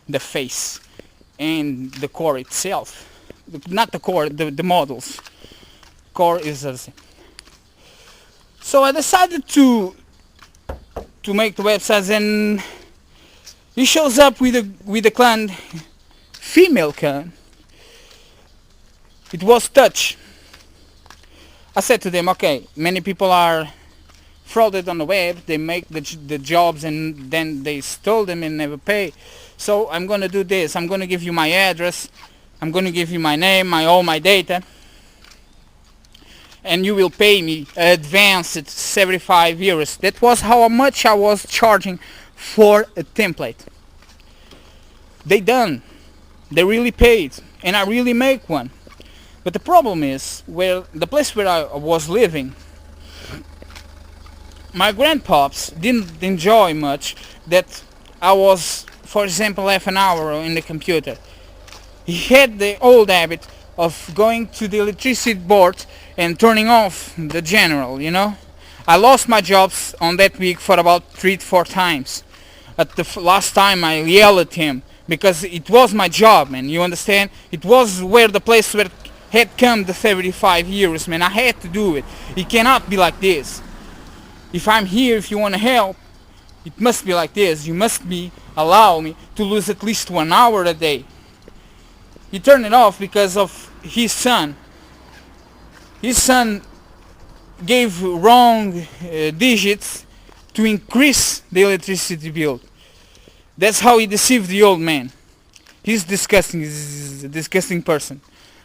the face and the core itself. Not the core, the models. Core is the same. So I decided to make the websites, and he shows up with a clan, female clan. It was touch. I said to them, okay, many people are frauded on the web. They make the jobs and then they stole them and never pay. So I'm gonna do this. I'm gonna give you my address. I'm gonna give you my name, all my data, and you will pay me advanced 75 euros. That was how much I was charging for a template. They done. They really paid, and I really make one. But the problem is, where the place where I was living, my grandpops didn't enjoy much that I was, for example, half an hour in the computer. He had the old habit of going to the electricity board and turning off the general, you know. I lost my jobs on that week for about 3 to 4 times. At the last time I yelled at him because it was my job, man, you understand? It was where the place where had come the 75 years, man. I had to do it. It cannot be like this. If I'm here, if you want to help, it must be like this. You must allow me to lose at least 1 hour a day. He turned it off because of his son. His son gave wrong digits to increase the electricity bill. That's how he deceived the old man. He's disgusting. He's a disgusting person.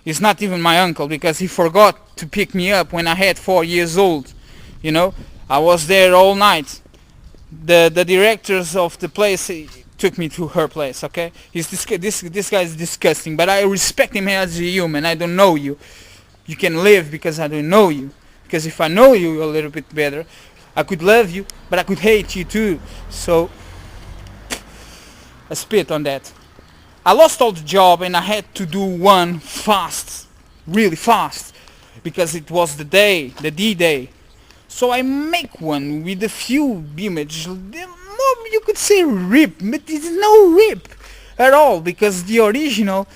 He's not even my uncle because he forgot to pick me up when I had 4 years old. You know, I was there all night. The directors of the place took me to her place. Okay, this guy is disgusting, but I respect him as a human. I don't know you. You can live because I don't know you. Because if I know you a little bit better, I could love you, but I could hate you too. So I spit on that. I lost all the job and I had to do one fast, really fast, because it was the day, the D-Day. So I make one with a few images. You could say rip, but it's no rip at all because the original,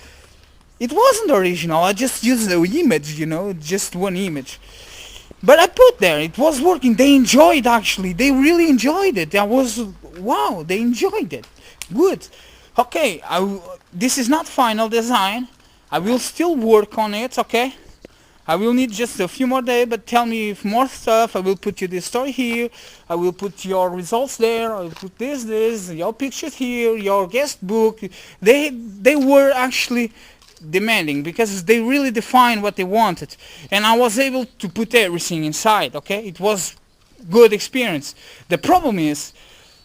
it wasn't original. I just used the image, you know, just one image. But I put there, it was working. They enjoyed actually. They really enjoyed it. Wow, they enjoyed it. Good. Okay, this is not final design. I will still work on it, okay? I will need just a few more days, but tell me if more stuff. I will put you this story here. I will put your results there. I will put this, your pictures here, your guest book. They were actually demanding because they really defined what they wanted. And I was able to put everything inside, okay? It was good experience. The problem is,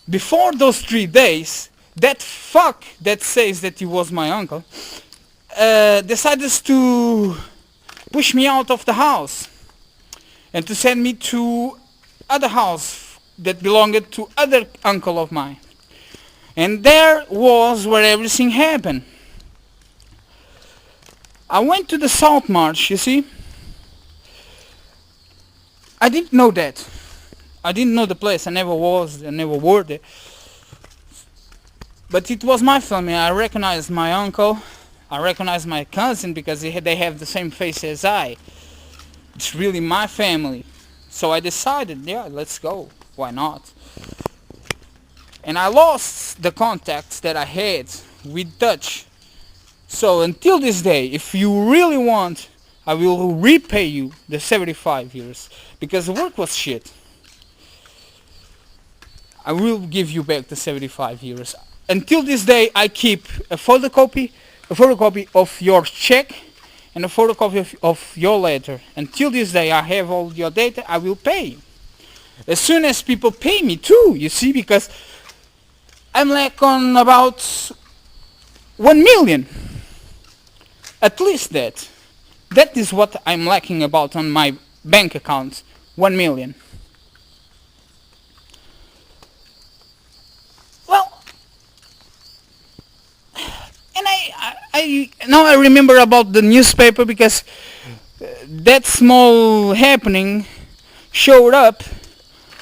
before those 3 days, that fuck that says that he was my uncle decided to push me out of the house and to send me to other house that belonged to other uncle of mine. And there was where everything happened. I went to the South March, you see. I didn't know that. I didn't know the place. I never were there. But it was my family. I recognized my uncle. I recognized my cousin because they have the same face as I. It's really my family. So I decided, yeah, let's go. Why not? And I lost the contacts that I had with Dutch. So until this day, if you really want, I will repay you the 75 years. Because the work was shit. I will give you back the 75 years. Until this day, I keep a photocopy of your check and a photocopy of your letter. Until this day, I have all your data. I will pay you. As soon as people pay me too, you see, because I'm like on about 1 million. At least that. That is what I'm lacking about on my bank account. 1 million. Well, and I now I remember about the newspaper because that small happening showed up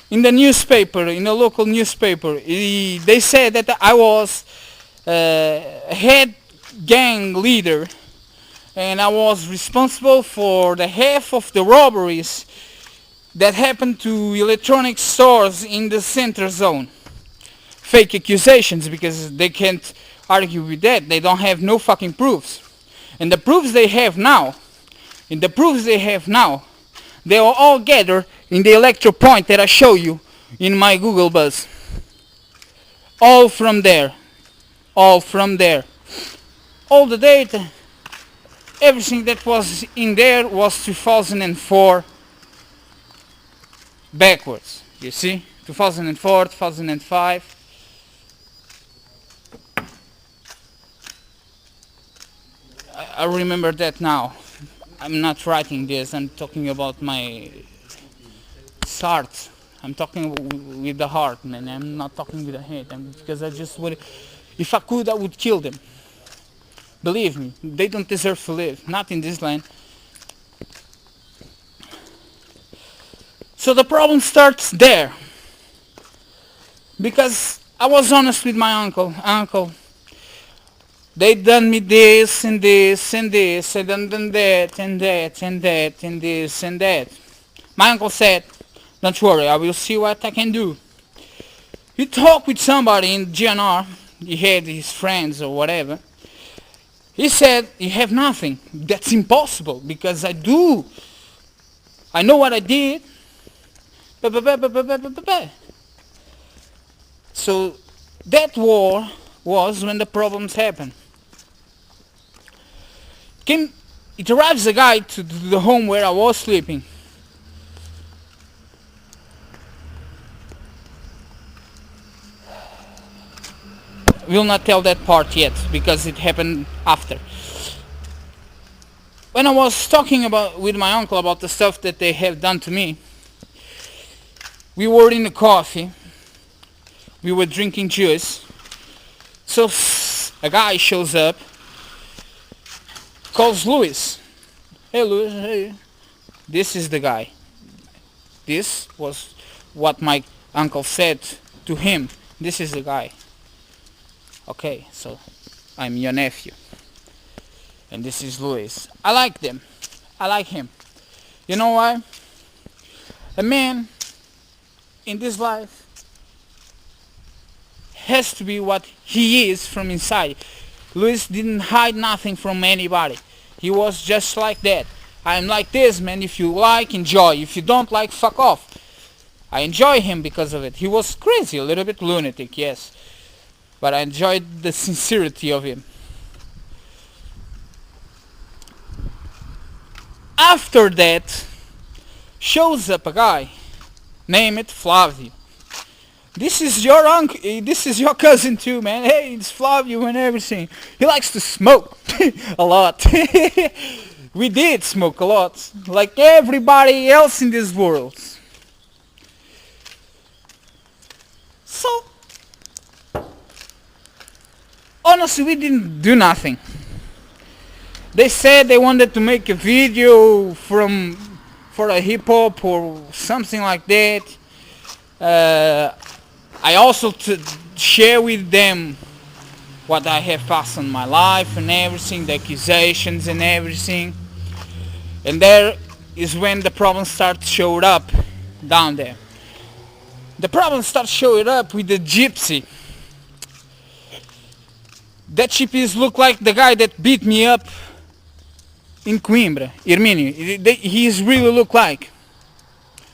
in the newspaper, in the local newspaper. They said that I was head gang leader, and I was responsible for the half of the robberies that happened to electronic stores in the center zone. Fake accusations, because they can't argue with that. They don't have no fucking proofs. And the proofs they have now, they are all gathered in the electro point that I show you in my Google Buzz. All from there. All from there. All the data, everything that was in there was 2004 backwards. You see? 2004, 2005. I remember that now. I'm not writing this, I'm talking about my heart. I'm talking with the heart, man. I'm not talking with the head. Because I just would, if I could, I would kill them. Believe me, they don't deserve to live. Not in this land. So the problem starts there. Because I was honest with my uncle. Uncle, they done me this and this and this, and done that and that and that and this and that. My uncle said, don't worry, I will see what I can do. He talked with somebody in GNR, he had his friends or whatever. He said, you have nothing. That's impossible, because I do. I know what I did. So that war was when the problems happened. It arrives a guy to the home where I was sleeping. Will not tell that part yet, because it happened after. When I was talking with my uncle about the stuff that they have done to me, we were in the coffee, we were drinking juice, so a guy shows up, calls Louis. Hey Louis, hey. This is the guy. This was what my uncle said to him. This is the guy. Okay, so I'm your nephew. And this is Louis. I like them. I like him. You know why? A man in this life has to be what he is from inside. Louis didn't hide nothing from anybody. He was just like that. I'm like this, man. If you like, enjoy. If you don't like, fuck off. I enjoy him because of it. He was crazy, a little bit lunatic, yes. But I enjoyed the sincerity of him. After that, shows up a guy, name it Flavio. This is your uncle, this is your cousin too, man. Hey, it's Flavio and everything. He likes to smoke a lot. We did smoke a lot, like everybody else in this world. So, honestly, we didn't do nothing. They said they wanted to make a video for a hip hop or something like that. I also share with them what I have passed in my life and everything, the accusations and everything. And there is when the problem starts showing up down there. The problem starts showing up with the gypsy. That gypsy look like the guy that beat me up in Coimbra, Herminio. He's really look like.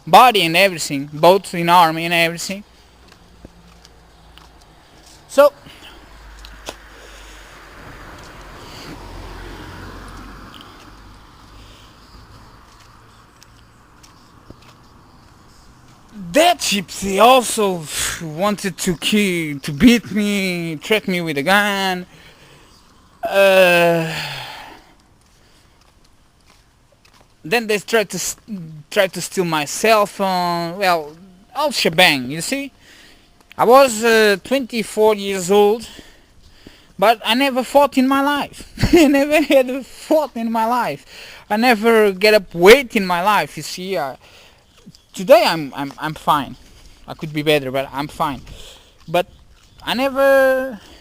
Body and everything, both in army and everything. So, that gypsy also wanted to beat me, threaten me with a gun. Then they tried to steal my cell phone. Well, all shebang, you see. I was 24 years old, but I never fought in my life. I never had a fought in my life. I never get up weight in my life. You see, today I'm fine. I could be better, but I'm fine. But I never